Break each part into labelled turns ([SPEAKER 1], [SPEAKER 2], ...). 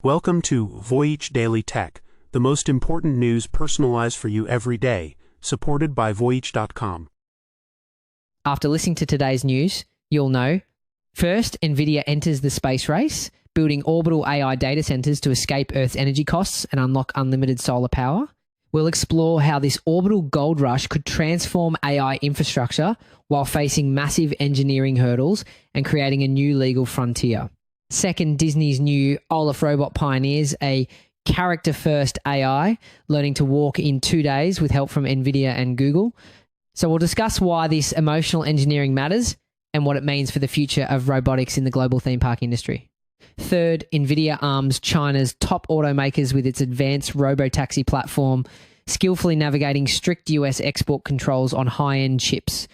[SPEAKER 1] Welcome to Voyage Daily Tech, the most important news personalized for you every day, supported by Voyage.com.
[SPEAKER 2] After listening to today's news, you'll know, first, Nvidia enters the space race, building orbital AI data centers to escape Earth's energy costs and unlock unlimited solar power. We'll explore how this orbital gold rush could transform AI infrastructure while facing massive engineering hurdles and creating a new legal frontier. Second, Disney's new Olaf robot pioneers a character-first AI, learning to walk in 2 days with help from Nvidia and Google. So we'll discuss why this emotional engineering matters and what it means for the future of robotics in the global theme park industry. Third, Nvidia arms China's top automakers with its advanced Robotaxi platform, skillfully navigating strict US export controls on high-end chips.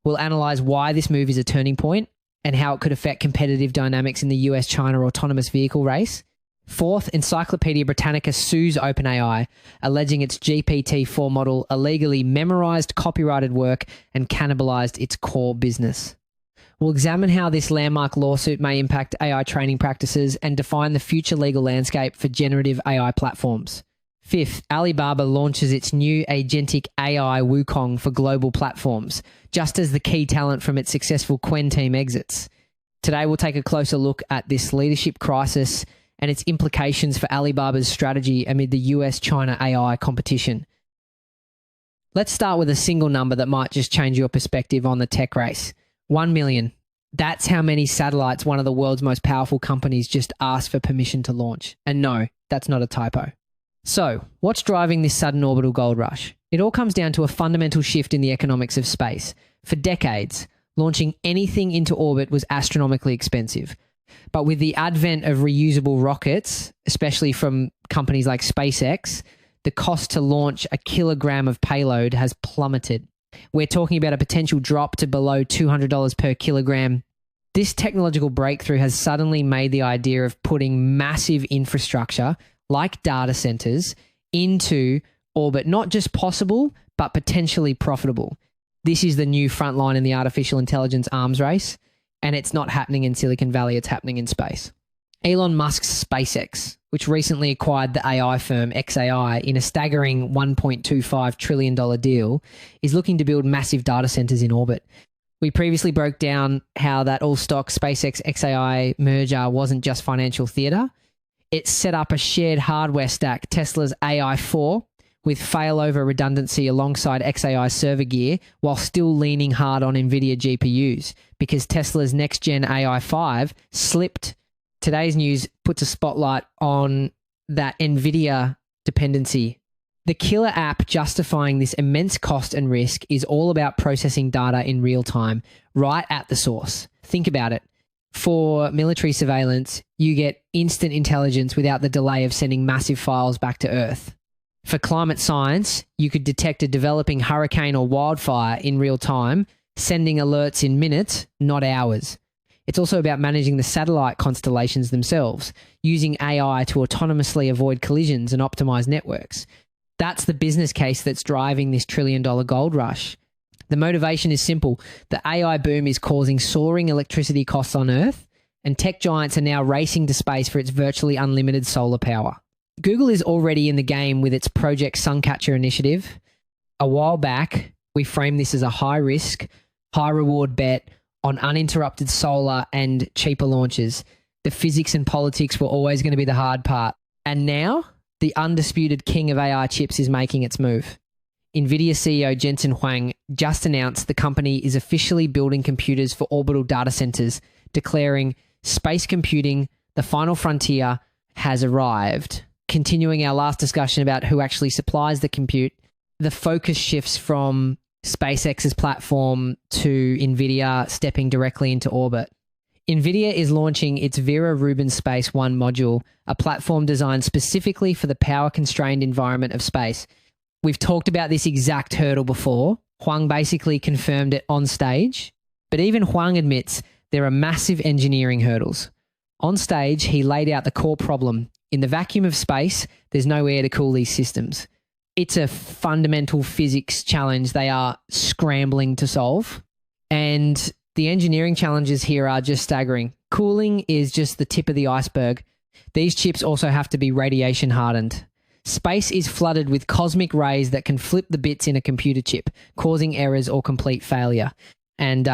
[SPEAKER 2] We'll analyze why this move is a turning point and how it could affect competitive dynamics in the US-China autonomous vehicle race. Fourth, Encyclopedia Britannica sues OpenAI, alleging its GPT-4 model illegally memorized copyrighted work and cannibalized its core business. We'll examine how this landmark lawsuit may impact AI training practices and define the future legal landscape for generative AI platforms. Fifth, Alibaba launches its new Agentic AI Wukong for global platforms, just as the key talent from its successful Quen team exits. Today, we'll take a closer look at this leadership crisis and its implications for Alibaba's strategy amid the US-China AI competition. Let's start with a single number that might just change your perspective on the tech race. 1 million. That's how many satellites one of the world's most powerful companies just asked for permission to launch. And no, that's not a typo. So, what's driving this sudden orbital gold rush? It all comes down to a fundamental shift in the economics of space. For decades, launching anything into orbit was astronomically expensive. But with the advent of reusable rockets, especially from companies like SpaceX, the cost to launch a kilogram of payload has plummeted. We're talking about a potential drop to below $200 per kilogram. This technological breakthrough has suddenly made the idea of putting massive infrastructure, like data centers, into orbit not just possible, but potentially profitable. This is the new front line in the artificial intelligence arms race, and it's not happening in Silicon Valley, it's happening in space. Elon Musk's SpaceX, which recently acquired the AI firm XAI in a staggering $1.25 trillion deal, is looking to build massive data centers in orbit. We previously broke down how that all-stock SpaceX XAI merger wasn't just financial theater. It set up a shared hardware stack, Tesla's AI4, with failover redundancy alongside XAI server gear, while still leaning hard on Nvidia GPUs, because Tesla's next-gen AI5 slipped. Today's news puts a spotlight on that Nvidia dependency. The killer app justifying this immense cost and risk is all about processing data in real time, right at the source. Think about it. For military surveillance, you get instant intelligence without the delay of sending massive files back to Earth. For climate science, you could detect a developing hurricane or wildfire in real time, sending alerts in minutes, not hours. It's also about managing the satellite constellations themselves, using AI to autonomously avoid collisions and optimize networks. That's the business case that's driving this trillion-dollar gold rush. The motivation is simple. The AI boom is causing soaring electricity costs on Earth, and tech giants are now racing to space for its virtually unlimited solar power. Google is already in the game with its Project Suncatcher initiative. A while back, we framed this as a high-risk, high-reward bet on uninterrupted solar and cheaper launches. The physics and politics were always going to be the hard part. And now, the undisputed king of AI chips is making its move. Nvidia CEO Jensen Huang just announced the company is officially building computers for orbital data centers, declaring space computing, the final frontier, has arrived. Continuing our last discussion about who actually supplies the compute, the focus shifts from SpaceX's platform to Nvidia stepping directly into orbit. Nvidia is launching its Vera Rubin Space One module, a platform designed specifically for the power-constrained environment of space. We've talked about this exact hurdle before. Huang basically confirmed it on stage, but even Huang admits there are massive engineering hurdles. On stage, he laid out the core problem. In the vacuum of space, there's no air to cool these systems. It's a fundamental physics challenge they are scrambling to solve. And the engineering challenges here are just staggering. Cooling is just the tip of the iceberg. These chips also have to be radiation hardened. Space is flooded with cosmic rays that can flip the bits in a computer chip, causing errors or complete failure. And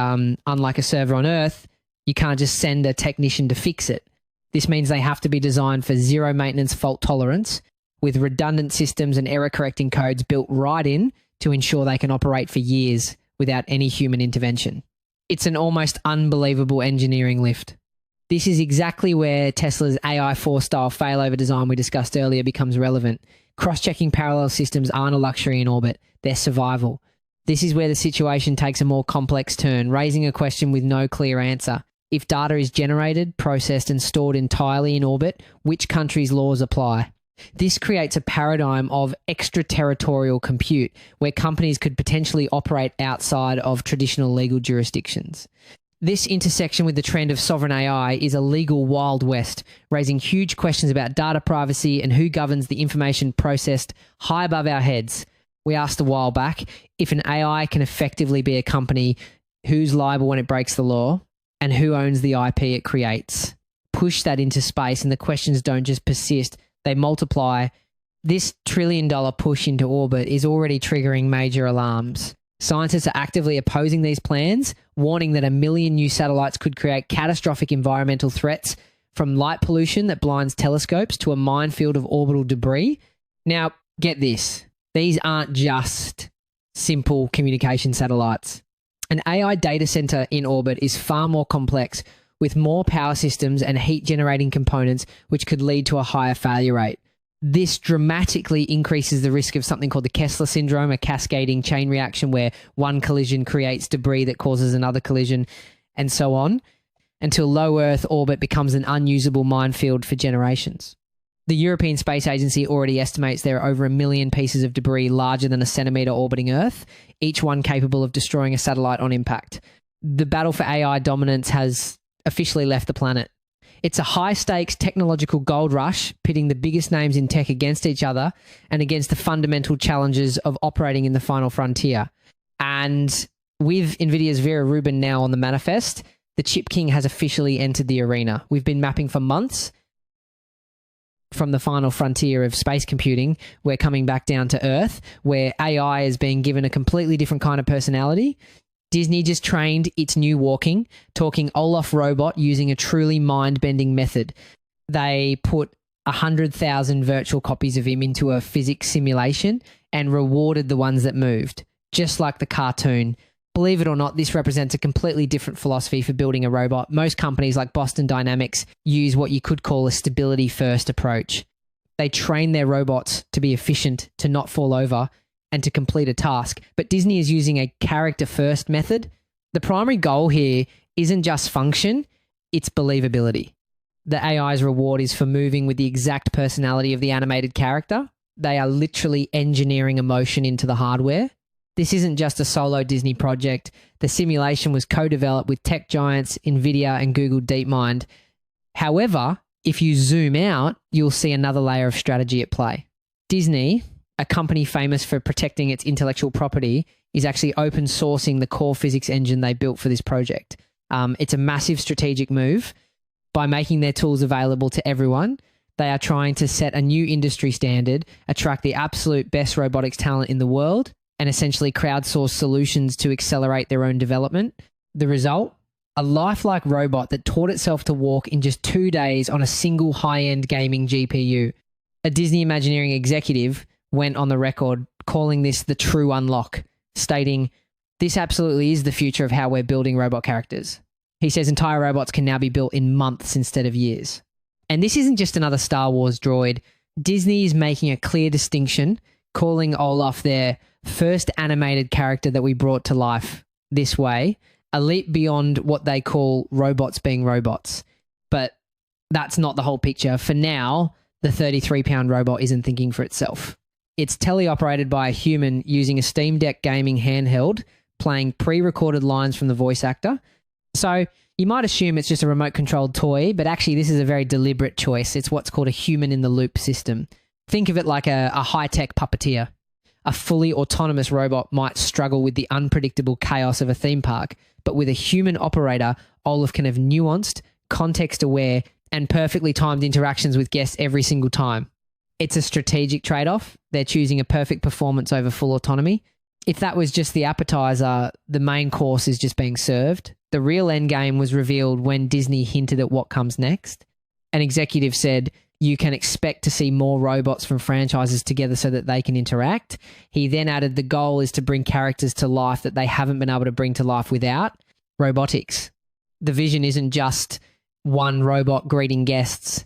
[SPEAKER 2] unlike a server on Earth, you can't just send a technician to fix it. This means they have to be designed for zero maintenance fault tolerance, with redundant systems and error-correcting codes built right in to ensure they can operate for years without any human intervention. It's an almost unbelievable engineering lift. This is exactly where Tesla's AI4 style failover design we discussed earlier becomes relevant. Cross-checking parallel systems aren't a luxury in orbit, they're survival. This is where the situation takes a more complex turn, raising a question with no clear answer. If data is generated, processed and stored entirely in orbit, which country's laws apply? This creates a paradigm of extraterritorial compute, where companies could potentially operate outside of traditional legal jurisdictions. This intersection with the trend of sovereign AI is a legal Wild West, raising huge questions about data privacy and who governs the information processed high above our heads. We asked a while back, if an AI can effectively be a company, who's liable when it breaks the law, and who owns the IP it creates? Push that into space and the questions don't just persist, they multiply. This $1 trillion push into orbit is already triggering major alarms. Scientists are actively opposing these plans, warning that 1 million new satellites could create catastrophic environmental threats, from light pollution that blinds telescopes to a minefield of orbital debris. Now, get this. These aren't just simple communication satellites. An AI data center in orbit is far more complex, with more power systems and heat-generating components, which could lead to a higher failure rate. This dramatically increases the risk of something called the Kessler syndrome, a cascading chain reaction where one collision creates debris that causes another collision, and so on, until low Earth orbit becomes an unusable minefield for generations. The European Space Agency already estimates there are over 1 million pieces of debris larger than a centimetre orbiting Earth, each one capable of destroying a satellite on impact. The battle for AI dominance has officially left the planet. It's a high-stakes technological gold rush, pitting the biggest names in tech against each other and against the fundamental challenges of operating in the final frontier. And with Nvidia's Vera Rubin now on the manifest, the Chip King has officially entered the arena. We've been mapping for months from the final frontier of space computing. We're coming back down to Earth, where AI is being given a completely different kind of personality. Disney just trained its new talking Olaf robot using a truly mind-bending method. They put 100,000 virtual copies of him into a physics simulation and rewarded the ones that moved, just like the cartoon. Believe it or not, this represents a completely different philosophy for building a robot. Most companies like Boston Dynamics use what you could call a stability-first approach. They train their robots to be efficient, to not fall over, and to complete a task. But Disney is using a character-first method. The primary goal here isn't just function, it's believability. The AI's reward is for moving with the exact personality of the animated character. They are literally engineering emotion into the hardware. This isn't just a solo Disney project. The simulation was co-developed with tech giants Nvidia and Google DeepMind. However, if you zoom out, you'll see another layer of strategy at play. Disney, a company famous for protecting its intellectual property, is actually open sourcing the core physics engine they built for this project. It's a massive strategic move. By making their tools available to everyone, they are trying to set a new industry standard, attract the absolute best robotics talent in the world, and essentially crowdsource solutions to accelerate their own development. The result? A lifelike robot that taught itself to walk in just 2 days on a single high-end gaming GPU. A Disney Imagineering executive went on the record calling this the true unlock, stating, "This absolutely is the future of how we're building robot characters." He says entire robots can now be built in months instead of years. And this isn't just another Star Wars droid. Disney is making a clear distinction, calling Olaf their first animated character that we brought to life this way, a leap beyond what they call robots being robots. But that's not the whole picture. For now, the 33-pound robot isn't thinking for itself. It's teleoperated by a human using a Steam Deck gaming handheld, playing pre-recorded lines from the voice actor. So you might assume it's just a remote-controlled toy, but actually this is a very deliberate choice. It's what's called a human-in-the-loop system. Think of it like a high-tech puppeteer. A fully autonomous robot might struggle with the unpredictable chaos of a theme park, but with a human operator, Olaf can have nuanced, context-aware, and perfectly timed interactions with guests every single time. It's a strategic trade-off. They're choosing a perfect performance over full autonomy. If that was just the appetizer, the main course is just being served. The real end game was revealed when Disney hinted at what comes next. An executive said, you can expect to see more robots from franchises together so that they can interact. He then added the goal is to bring characters to life that they haven't been able to bring to life without robotics. The vision isn't just one robot greeting guests.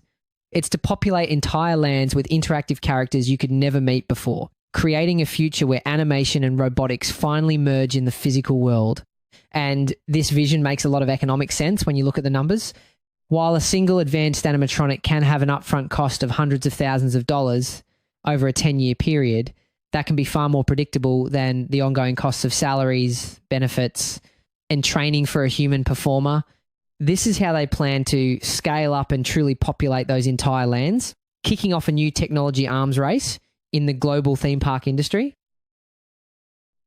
[SPEAKER 2] It's to populate entire lands with interactive characters you could never meet before, creating a future where animation and robotics finally merge in the physical world. And this vision makes a lot of economic sense when you look at the numbers. While a single advanced animatronic can have an upfront cost of hundreds of thousands of dollars over a 10-year period, that can be far more predictable than the ongoing costs of salaries, benefits, and training for a human performer. This is how they plan to scale up and truly populate those entire lands, kicking off a new technology arms race in the global theme park industry.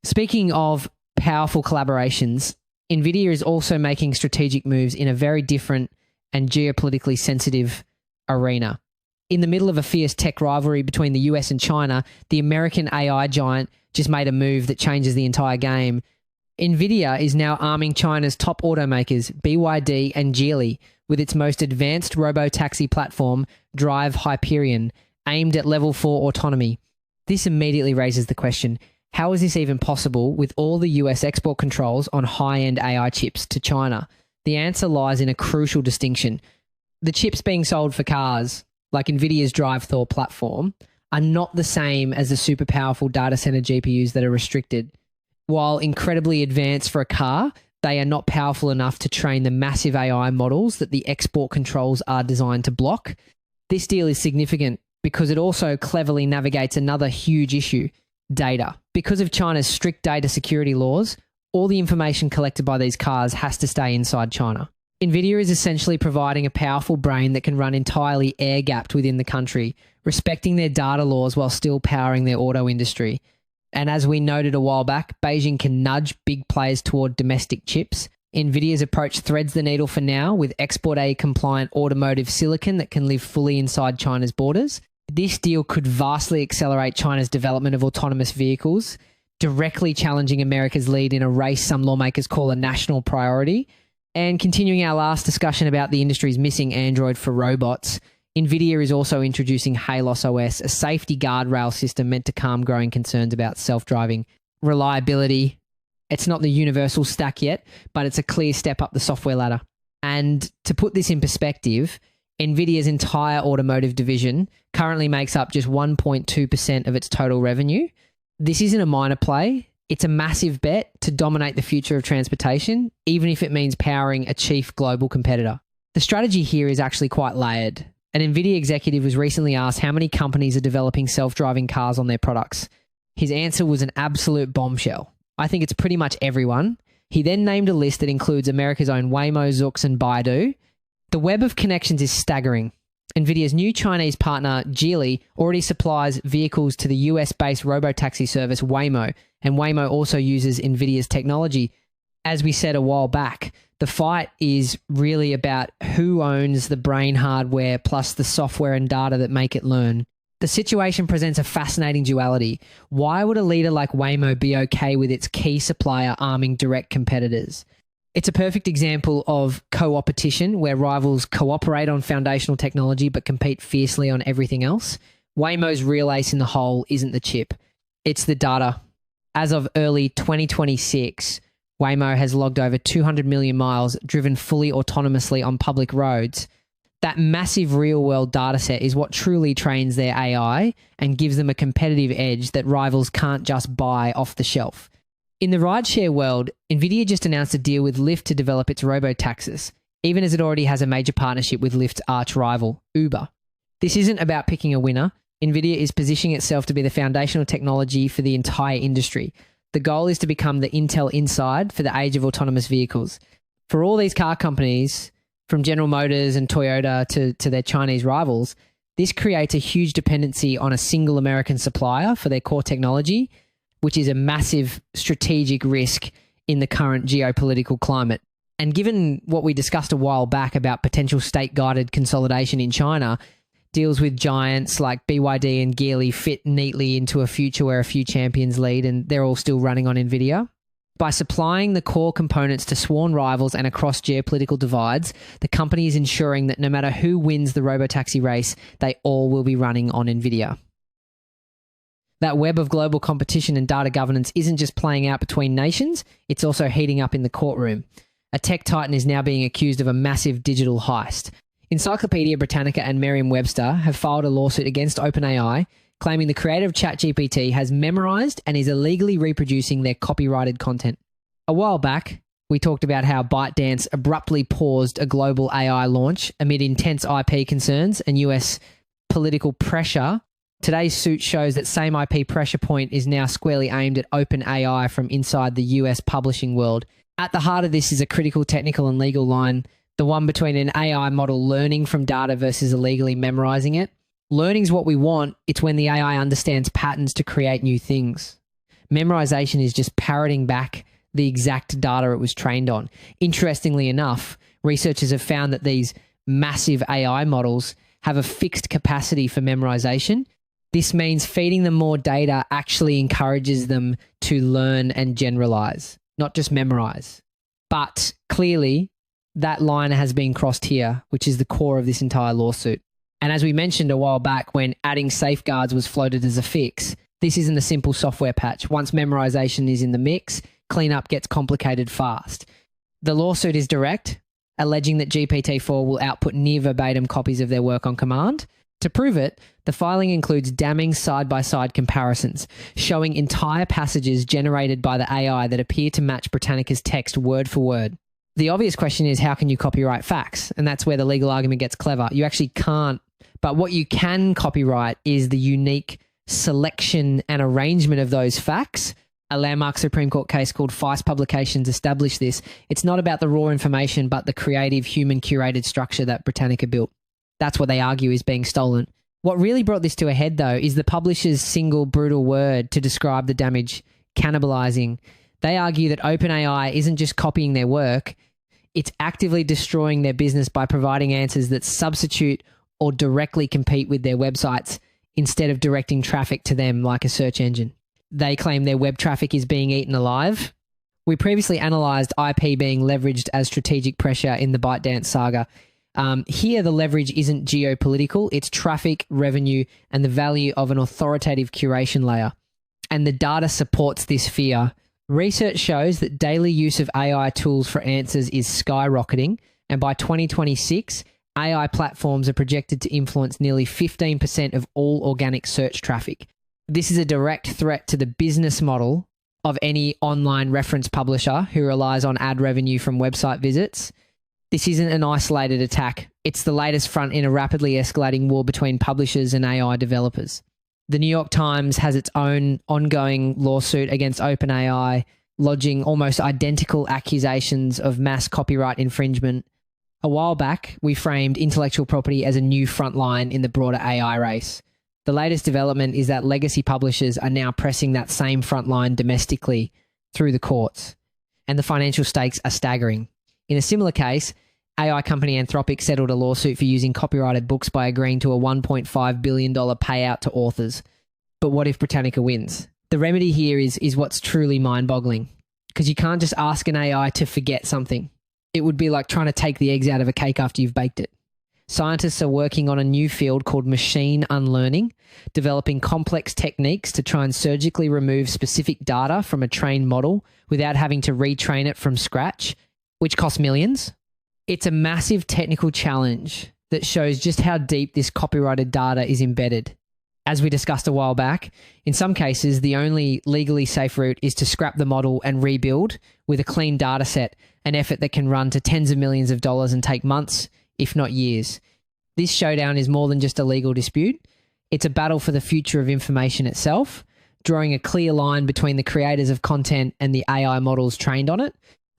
[SPEAKER 2] Speaking of powerful collaborations, Nvidia is also making strategic moves in a very different and geopolitically sensitive arena. In the middle of a fierce tech rivalry between the US and China, the American AI giant just made a move that changes the entire game. Nvidia is now arming China's top automakers, BYD and Geely, with its most advanced Robotaxi platform, Drive Hyperion, aimed at level 4 autonomy. This immediately raises the question, how is this even possible with all the US export controls on high-end AI chips to China? The answer lies in a crucial distinction. The chips being sold for cars, like Nvidia's Drive Thor platform, are not the same as the super powerful data center GPUs that are restricted. While incredibly advanced for a car, they are not powerful enough to train the massive AI models that the export controls are designed to block. This deal is significant because it also cleverly navigates another huge issue, data. Because of China's strict data security laws, all the information collected by these cars has to stay inside China. Nvidia is essentially providing a powerful brain that can run entirely air-gapped within the country, respecting their data laws while still powering their auto industry. And as we noted a while back, Beijing can nudge big players toward domestic chips. Nvidia's approach threads the needle for now with Export A compliant automotive silicon that can live fully inside China's borders. This deal could vastly accelerate China's development of autonomous vehicles, directly challenging America's lead in a race some lawmakers call a national priority. And continuing our last discussion about the industry's missing Android for robots, Nvidia is also introducing Halos OS, a safety guardrail system meant to calm growing concerns about self-driving reliability. It's not the universal stack yet, but it's a clear step up the software ladder. And to put this in perspective, Nvidia's entire automotive division currently makes up just 1.2% of its total revenue. This isn't a minor play. It's a massive bet to dominate the future of transportation, even if it means powering a chief global competitor. The strategy here is actually quite layered. An Nvidia executive was recently asked how many companies are developing self-driving cars on their products. His answer was an absolute bombshell. I think it's pretty much everyone. He then named a list that includes America's own Waymo, Zoox, and Baidu. The web of connections is staggering. Nvidia's new Chinese partner, Geely, already supplies vehicles to the US-based robotaxi service Waymo, and Waymo also uses Nvidia's technology. As we said a while back, the fight is really about who owns the brain hardware plus the software and data that make it learn. The situation presents a fascinating duality. Why would a leader like Waymo be okay with its key supplier arming direct competitors? It's a perfect example of co-opetition where rivals cooperate on foundational technology but compete fiercely on everything else. Waymo's real ace in the hole isn't the chip, it's the data. As of early 2026, Waymo has logged over 200 million miles driven fully autonomously on public roads. That massive real-world data set is what truly trains their AI and gives them a competitive edge that rivals can't just buy off the shelf. In the rideshare world, Nvidia just announced a deal with Lyft to develop its Robotaxis, even as it already has a major partnership with Lyft's arch-rival, Uber. This isn't about picking a winner. Nvidia is positioning itself to be the foundational technology for the entire industry. The goal is to become the Intel Inside for the age of autonomous vehicles. For all these car companies, from General Motors and Toyota to their Chinese rivals, this creates a huge dependency on a single American supplier for their core technology, which is a massive strategic risk in the current geopolitical climate. And given what we discussed a while back about potential state-guided consolidation in China, deals with giants like BYD and Geely fit neatly into a future where a few champions lead and they're all still running on Nvidia. By supplying the core components to sworn rivals and across geopolitical divides, the company is ensuring that no matter who wins the Robotaxi race, they all will be running on Nvidia. That web of global competition and data governance isn't just playing out between nations, it's also heating up in the courtroom. A tech titan is now being accused of a massive digital heist. Encyclopedia, Britannica, and Merriam-Webster have filed a lawsuit against OpenAI, claiming the creator of ChatGPT has memorized and is illegally reproducing their copyrighted content. A while back, we talked about how ByteDance abruptly paused a global AI launch amid intense IP concerns and US political pressure. Today's suit shows that same IP pressure point is now squarely aimed at OpenAI from inside the US publishing world. At the heart of this is a critical technical and legal line, the one between an AI model learning from data versus illegally memorizing it. Learning's what we want. It's when the AI understands patterns to create new things. Memorization is just parroting back the exact data it was trained on. Interestingly enough, researchers have found that these massive AI models have a fixed capacity for memorization. This means feeding them more data actually encourages them to learn and generalize, not just memorize. But clearly, that line has been crossed here, which is the core of this entire lawsuit. And as we mentioned a while back when adding safeguards was floated as a fix, this isn't a simple software patch. Once memorization is in the mix, cleanup gets complicated fast. The lawsuit is direct, alleging that GPT-4 will output near verbatim copies of their work on command. To prove it, the filing includes damning side-by-side comparisons, showing entire passages generated by the AI that appear to match Britannica's text word for word. The obvious question is, how can you copyright facts? And that's where the legal argument gets clever. You actually can't. But what you can copyright is the unique selection and arrangement of those facts. A landmark Supreme Court case called Feist Publications established this. It's not about the raw information, but the creative human-curated structure that Britannica built. That's what they argue is being stolen. What really brought this to a head, though, is the publisher's single brutal word to describe the damage: cannibalizing. They argue that OpenAI isn't just copying their work, it's actively destroying their business by providing answers that substitute or directly compete with their websites instead of directing traffic to them like a search engine. They claim their web traffic is being eaten alive. We previously analysed IP being leveraged as strategic pressure in the ByteDance saga. Here, the leverage isn't geopolitical, it's traffic, revenue, and the value of an authoritative curation layer. And the data supports this fear. Research shows that daily use of AI tools for answers is skyrocketing, and by 2026, AI platforms are projected to influence nearly 15% of all organic search traffic. This is a direct threat to the business model of any online reference publisher who relies on ad revenue from website visits. This isn't an isolated attack. It's the latest front in a rapidly escalating war between publishers and AI developers. The New York Times has its own ongoing lawsuit against OpenAI, lodging almost identical accusations of mass copyright infringement. A while back, we framed intellectual property as a new front line in the broader AI race. The latest development is that legacy publishers are now pressing that same front line domestically through the courts, and the financial stakes are staggering. In a similar case, AI company Anthropic settled a lawsuit for using copyrighted books by agreeing to a $1.5 billion payout to authors. But what if Britannica wins? The remedy here is what's truly mind-boggling, because you can't just ask an AI to forget something. It would be like trying to take the eggs out of a cake after you've baked it. Scientists are working on a new field called machine unlearning, developing complex techniques to try and surgically remove specific data from a trained model without having to retrain it from scratch, which costs millions. It's a massive technical challenge that shows just how deep this copyrighted data is embedded. As we discussed a while back, in some cases, the only legally safe route is to scrap the model and rebuild with a clean data set, an effort that can run to tens of millions of dollars and take months, if not years. This showdown is more than just a legal dispute. It's a battle for the future of information itself, drawing a clear line between the creators of content and the AI models trained on it.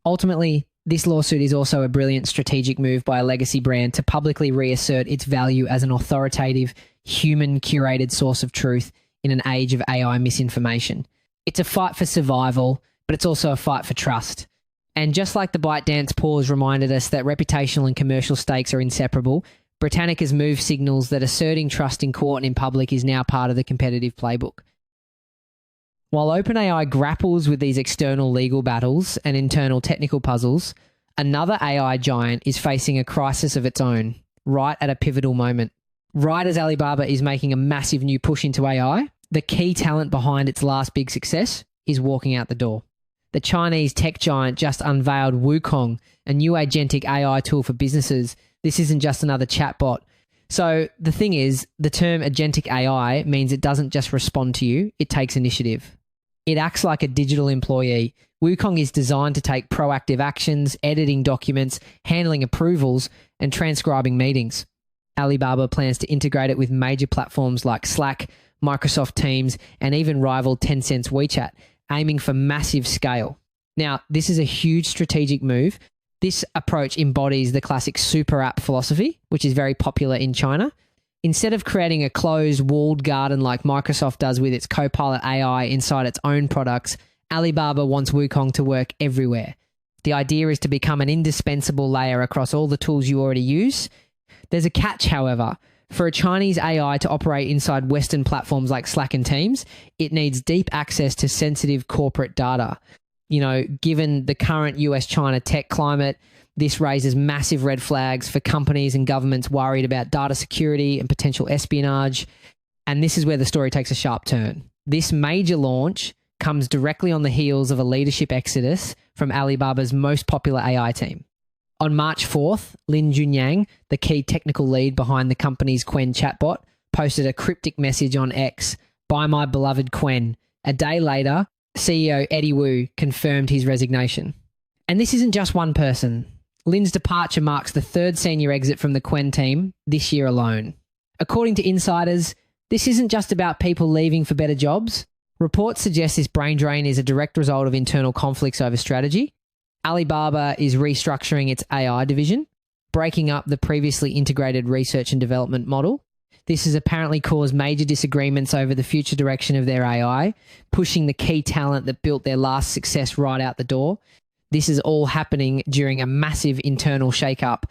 [SPEAKER 2] Ultimately, this lawsuit is also a brilliant strategic move by a legacy brand to publicly reassert its value as an authoritative, human-curated source of truth in an age of AI misinformation. It's a fight for survival, but it's also a fight for trust. And just like the ByteDance pause reminded us that reputational and commercial stakes are inseparable, Britannica's move signals that asserting trust in court and in public is now part of the competitive playbook. While OpenAI grapples with these external legal battles and internal technical puzzles, another AI giant is facing a crisis of its own, right at a pivotal moment. Right as Alibaba is making a massive new push into AI, the key talent behind its last big success is walking out the door. The Chinese tech giant just unveiled Wukong, a new agentic AI tool for businesses. This isn't just another chatbot. So the thing is, the term agentic AI means it doesn't just respond to you, it takes initiative. It acts like a digital employee. Wukong is designed to take proactive actions, editing documents, handling approvals, and transcribing meetings. Alibaba plans to integrate it with major platforms like Slack, Microsoft Teams, and even rival Tencent's WeChat, aiming for massive scale. Now, this is a huge strategic move. This approach embodies the classic super app philosophy, which is very popular in China. Instead of creating a closed, walled garden like Microsoft does with its Copilot AI inside its own products, Alibaba wants Wukong to work everywhere. The idea is to become an indispensable layer across all the tools you already use. There's a catch, however. For a Chinese AI to operate inside Western platforms like Slack and Teams, it needs deep access to sensitive corporate data. Given the current US-China tech climate, this raises massive red flags for companies and governments worried about data security and potential espionage. And this is where the story takes a sharp turn. This major launch comes directly on the heels of a leadership exodus from Alibaba's most popular AI team. On March 4th, Lin Junyang, the key technical lead behind the company's Qwen chatbot, posted a cryptic message on X, "By my beloved Qwen." A day later, CEO Eddie Wu confirmed his resignation. And this isn't just one person. Lin's departure marks the third senior exit from the Qwen team this year alone. According to insiders, this isn't just about people leaving for better jobs. Reports suggest this brain drain is a direct result of internal conflicts over strategy. Alibaba is restructuring its AI division, breaking up the previously integrated research and development model. This has apparently caused major disagreements over the future direction of their AI, pushing the key talent that built their last success right out the door. This is all happening during a massive internal shakeup.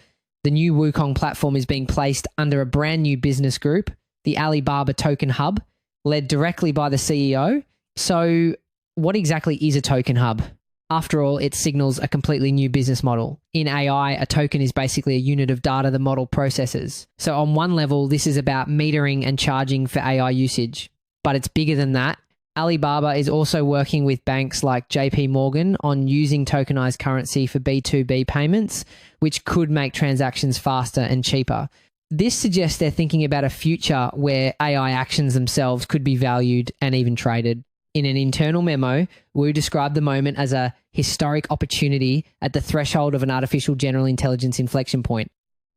[SPEAKER 2] The new Wukong platform is being placed under a brand new business group, the Alibaba Token Hub, led directly by the CEO. So what exactly is a token hub? After all, it signals a completely new business model. In AI, a token is basically a unit of data the model processes. So on one level, this is about metering and charging for AI usage. But it's bigger than that. Alibaba is also working with banks like JP Morgan on using tokenized currency for B2B payments, which could make transactions faster and cheaper. This suggests they're thinking about a future where AI actions themselves could be valued and even traded. In an internal memo, Wu described the moment as a historic opportunity at the threshold of an artificial general intelligence inflection point.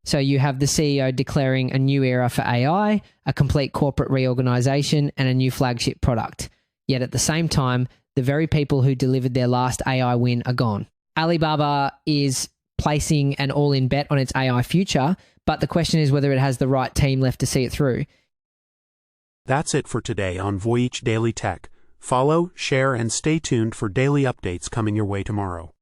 [SPEAKER 2] So you have the CEO declaring a new era for AI, a complete corporate reorganization, and a new flagship product. Yet at the same time, the very people who delivered their last AI win are gone. Alibaba is placing an all-in bet on its AI future, but the question is whether it has the right team left to see it through.
[SPEAKER 1] That's it for today on Voyage Daily Tech. Follow, share, and stay tuned for daily updates coming your way tomorrow.